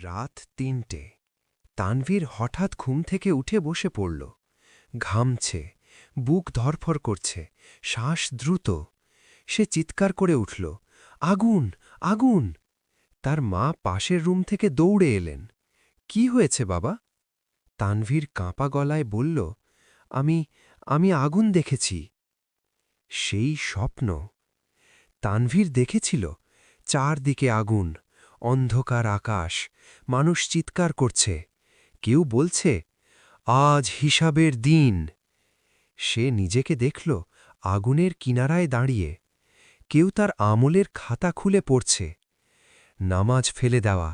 রাত ৩টে। তানভীর হঠাৎ ঘুম থেকে উঠে বসে পড়ল। ঘামছে, বুক ধরফর করছে, শ্বাস দ্রুত। সে চিৎকার করে উঠল, আগুন, আগুন! তার মা পাশের রুম থেকে দৌড়ে এলেন। কি হয়েছে বাবা? তানভীর কাঁপা গলায় বলল, আমি আমি আগুন দেখেছি। সেই স্বপ্ন। তানভীর দেখেছিল চারদিকে আগুন, অন্ধকার আকাশ, মানুষ চিৎকার করছে। কেউ বলছে, আজ হিসাবের দিন। সে নিজেকে দেখল আগুনের কিনারায় দাঁড়িয়ে। কেউ তার আমলের খাতা খুলে পড়ছে। নামাজ ফেলে দেওয়া,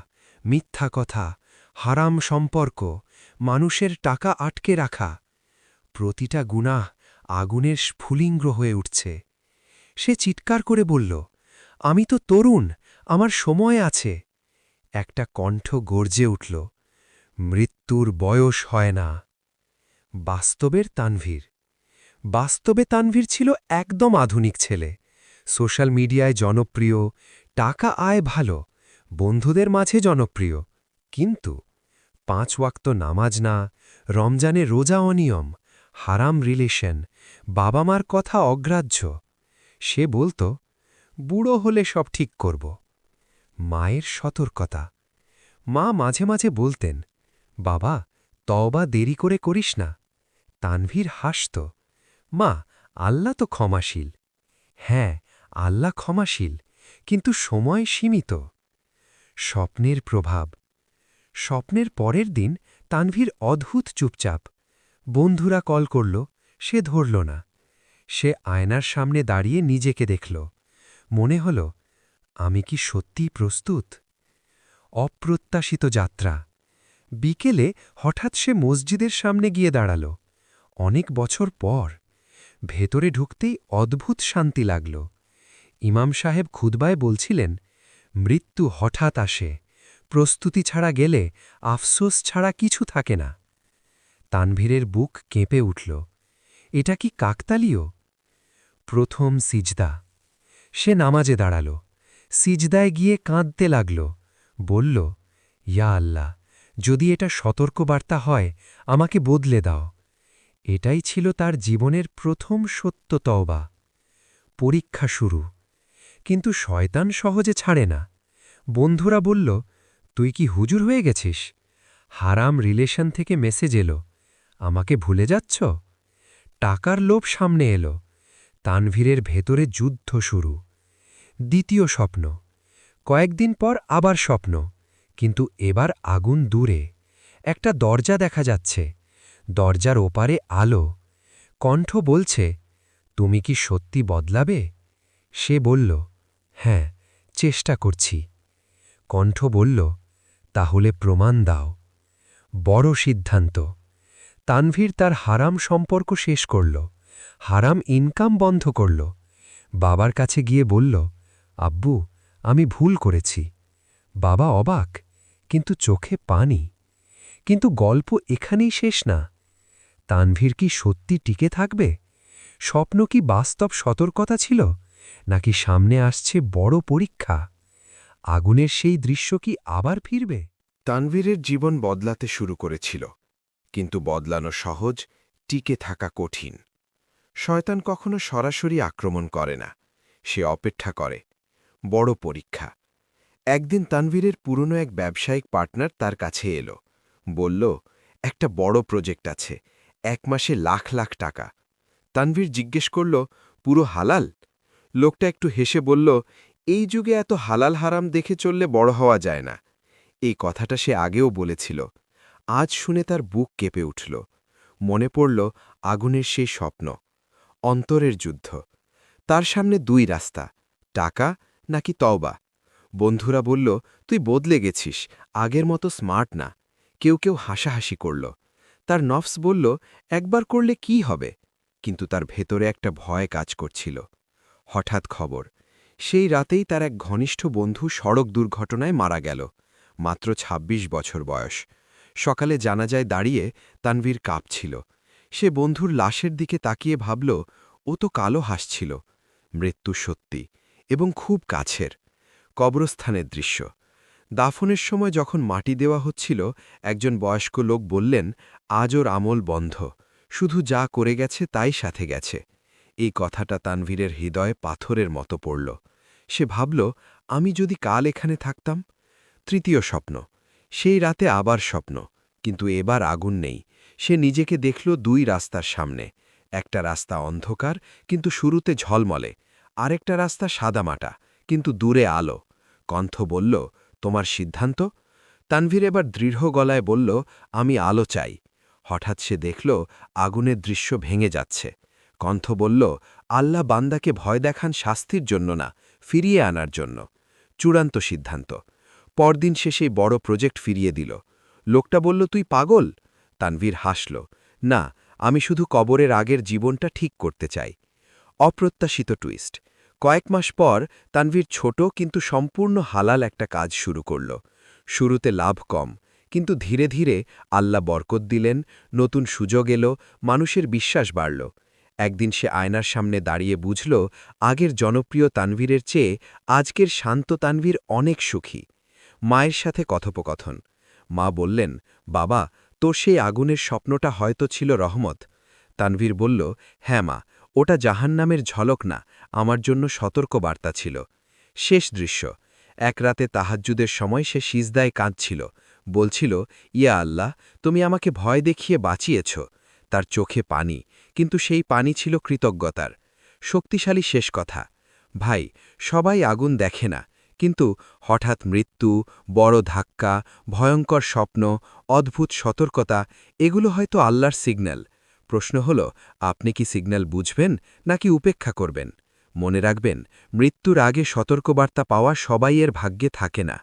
মিথ্যা কথা, হারাম সম্পর্ক, মানুষের টাকা আটকে রাখা। প্রতিটা গুনাহ আগুনের স্ফুলিঙ্গ হয়ে উঠছে। সে চিৎকার করে বলল, আমি তো তরুণ, আমার সময় আছে। একটা কণ্ঠ গর্জে উঠল, মৃত্যুর বয়স হয় না। বাস্তবে তানভীর ছিল একদম আধুনিক ছেলে। সোশ্যাল মিডিয়ায় জনপ্রিয়, টাকা আয় ভালো, বন্ধুদের মাঝে জনপ্রিয়। কিন্তু ৫ ওয়াক্ত নামাজ না, রমজানে রোজা অনিয়ম, হারাম রিলেশন, বাবা মার কথা অগ্রাহ্য। সে বলত, বুড়ো হলে সব ঠিক করব। মায়ের সতর্কতা। মা মাঝে মাঝে বলতেন, বাবা, তওবা দেরি করে করিস না। তানভীর হাসত, মা, আল্লাহ তো ক্ষমাশীল। হ্যাঁ, আল্লাহ ক্ষমাশীল, কিন্তু সময় সীমিত। স্বপ্নের প্রভাব। স্বপ্নের পরের দিন তানভীর অদ্ভুত চুপচাপ। বন্ধুরা কল করল, সে ধরল না। সে আয়নার সামনে দাঁড়িয়ে নিজেকে দেখল। মনে হল, আমি কি সত্যিই প্রস্তুত? অপ্রত্যাশিত যাত্রা। বিকেলে হঠাৎ সে মসজিদের সামনে গিয়ে দাঁড়াল। অনেক বছর পর। ভেতরে ঢুকতেই অদ্ভুত শান্তি লাগল। ইমাম সাহেব খুতবায় বলছিলেন, মৃত্যু হঠাৎ আসে, প্রস্তুতি ছাড়া গেলে আফসোস ছাড়া কিছু থাকে না। তানভীরের বুক কেঁপে উঠল। এটা কি কাকতালীয়? প্রথম সিজদা। সে নামাজে দাঁড়াল। সিজদায় গিয়ে কাঁদতে লাগল। বলল, ইয়া আল্লাহ, যদি এটা সতর্কবার্তা হয়, আমাকে বদলে দাও। এটাই ছিল তার জীবনের প্রথম সত্য তওবা। পরীক্ষা শুরু। কিন্তু শয়তান সহজে ছাড়ে না। বন্ধুরা বলল, তুই কি হুজুর হয়ে গেছিস? হারাম রিলেশন থেকে মেসেজ এলো, আমাকে ভুলে যাচ্ছ? টাকার লোভ সামনে এলো। তানভীরের ভেতরে যুদ্ধ শুরু। দ্বিতীয় স্বপ্ন। কয়েকদিন পর আবার স্বপ্ন, কিন্তু এবার আগুন দূরে। একটা দরজা দেখা যাচ্ছে। দরজার ওপারে আলো। কণ্ঠ বলছে, তুমি কি সত্যি বদলাবে? সে বলল, হ্যাঁ, চেষ্টা করছি। কণ্ঠ বলল, তাহলে প্রমাণ দাও। বড় সিদ্ধান্ত। তানভীর তার হারাম সম্পর্ক শেষ করল, হারাম ইনকাম বন্ধ করল। বাবার কাছে গিয়ে বলল, আব্বু, আমি ভুল করেছি। বাবা অবাক, কিন্তু চোখে পানি। কিন্তু গল্প এখানেই শেষ না। তানভীর কি সত্যি টিকে থাকবে? স্বপ্ন কি বাস্তব সতর্কতা ছিল, নাকি সামনে আসছে বড় পরীক্ষা? আগুনের সেই দৃশ্য কি আবার ফিরবে? তানভীরের জীবন বদলাতে শুরু করেছিল, কিন্তু বদলানো সহজ, টিকে থাকা কঠিন। শয়তান কখনো সরাসরি আক্রমণ করে না, সে অপেক্ষা করে। বড় পরীক্ষা। একদিন তানভীরের পুরনো এক ব্যবসায়িক পার্টনার তার কাছে এলো। বলল, একটা বড় প্রজেক্ট আছে, ১ মাসে লাখ লাখ টাকা। তানভীর জিজ্ঞেস করল, পুরো হালাল? লোকটা একটু হেসে বলল, এই যুগে এত হালাল হারাম দেখে চললে বড় হওয়া যায় না। এই কথাটা সে আগেও বলেছিল। আজ শুনে তার বুক কেঁপে উঠল। মনে পড়ল আগুনের সেই স্বপ্ন। অন্তরের যুদ্ধ। তার সামনে ২ রাস্তা, টাকা নাকি তওবা। বন্ধুরা বলল, তুই বদলে গেছিস, আগের মতো স্মার্ট না। কেউ কেউ হাসাহাসি করল। তার নফস বলল, একবার করলে কি হবে? কিন্তু তার ভেতরে একটা ভয় কাজ করছিল। হঠাৎ খবর। সেই রাতেই তার এক ঘনিষ্ঠ বন্ধু সড়ক দুর্ঘটনায় মারা গেল। মাত্র ২৬ বছর বয়স। সকালে জানাজায় দাঁড়িয়ে তানভীর কাঁপছিল। সে বন্ধুর লাশের দিকে তাকিয়ে ভাবল, ও তো কালো হাসছিল। মৃত্যু সত্যি, এবং খুব কাছের। কবরস্থানের দৃশ্য। দাফনের সময় যখন মাটি দেওয়া হচ্ছিল একজন বয়স্ক লোক বললেন, আজ ওর আমল বন্ধ, শুধু যা করে গেছে তাই সাথে গেছে। এই কথাটা তানভীরের হৃদয়ে পাথরের মতো পড়ল। সে ভাবল, আমি যদি কাল এখানে থাকতাম। তৃতীয় স্বপ্ন। সেই রাতে আবার স্বপ্ন, কিন্তু এবার আগুন নেই। সে নিজেকে দেখল দুই রাস্তার সামনে। একটা রাস্তা অন্ধকার, কিন্তু শুরুতে ঝলমলে। আরেকটা রাস্তা সাদামাটা, কিন্তু দূরে আলো। কণ্ঠ বলল, তোমার সিদ্ধান্ত? তানভীর এবার দৃঢ় গলায় বলল, আমি আলো চাই। হঠাৎ সে দেখল আগুনের দৃশ্য ভেঙে যাচ্ছে। কণ্ঠ বলল, আল্লাহ বান্দাকে ভয় দেখান শাস্তির জন্য না, ফিরিয়ে আনার জন্য। চূড়ান্ত সিদ্ধান্ত। পরদিন সে সেই বড় প্রজেক্ট ফিরিয়ে দিল। লোকটা বলল, তুই পাগল? তানভীর হাসল, না, আমি শুধু কবরের আগের জীবনটা ঠিক করতে চাই। অপ্রত্যাশিত টুইস্ট। কয়েক মাস পর তানভীর ছোট কিন্তু সম্পূর্ণ হালাল একটা কাজ শুরু করল। শুরুতে লাভ কম, কিন্তু ধীরে ধীরে আল্লাহ বরকত দিলেন, নতুন সুযোগ এলো, মানুষের বিশ্বাস বাড়ল। একদিন সে আয়নার সামনে দাঁড়িয়ে বুঝল, আগের জনপ্রিয় তানভীরের চেয়ে আজকের শান্ত তানভীর অনেক সুখী। মায়ের সাথে কথোপকথন। মা বললেন, বাবা, তোর সেই আগুনের স্বপ্নটা হয়তো ছিল রহমত। তানভীর বলল, হ্যাঁ মা, ওটা জাহান্নামের ঝলক না, আমার জন্য সতর্ক বার্তা ছিল। শেষ দৃশ্য। এক রাতে তাহাজ্জুদের সময় সে সিজদায় কাঁদছিল, বলছিল, ইয়া আল্লাহ, তুমি আমাকে ভয় দেখিয়ে বাঁচিয়েছ। তার চোখে পানি, কিন্তু সেই পানি ছিল কৃতজ্ঞতার। শক্তিশালী শেষ কথা। ভাই, সবাই আগুন দেখে না, কিন্তু হঠাৎ মৃত্যু, বড় ধাক্কা, ভয়ঙ্কর স্বপ্ন, অদ্ভুত সতর্কতা, এগুলো হয়তো আল্লাহর সিগন্যাল। প্রশ্ন হল, আপনি কি সিগন্যাল বুঝবেন নাকি উপেক্ষা করবেন? মনে রাখবেন, মৃত্যুর আগে সতর্কবার্তা পাওয়া সবাই এর ভাগ্যে থাকে না।